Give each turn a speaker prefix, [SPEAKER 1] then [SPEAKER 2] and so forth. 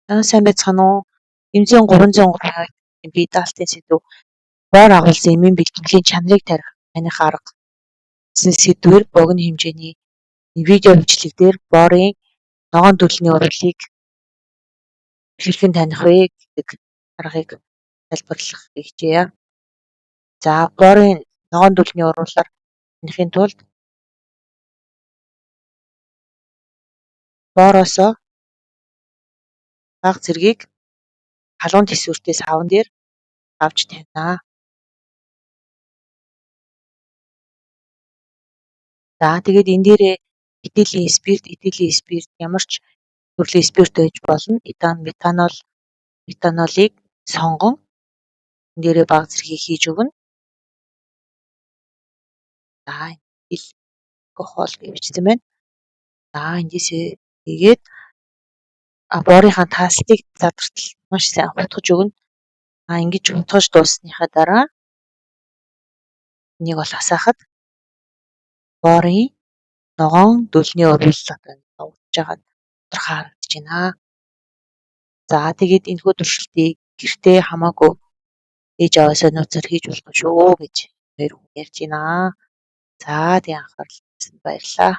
[SPEAKER 1] Сайн байцгаана уу? Эмзэн 303-ийн бие даалтын сэдв боор агуулсан эмийн бэлтгэлийн чанарыг тарих таних арга гэсэн сэдвээр богино хэмжээний видео бичлэг дээр боорын ногоон төлөвний урвалыг хэрхэн таних вэ гэдэг аргыг тайлбарлахыг хичээе. За боорын ногоон төлөвний урвалаар танихын тулд боороосоо бага зэргийг халуун тэсвэртэй савн дээр авч танина. За тэгээд энэ дээрээ этилийн спирт ямар ч төрлийн спирт байж болно. Этан, метанолыг сонгон энэ дээрээ бага зэргийг хийж өгнө. За алкогол гэвчсэн байна. За эндээсээ тэгээд боорынхаа таслыг задартал маш сайн хутгаж өгнө. Ингэж хутгаж дууссаныхаа дараа энийг бол асаахад боорын ногоон дөлний урвал одоо удаж байгаа тодорхой харагдаж байна. За тэгээд энэхүү туршилтыг гэртээ хамаагүй ээж аваасаа нууцаар хийж болох шүү гэж хоёр хүн ярьж байна. За тэгээ анхаарал тавьсанд баярлалаа.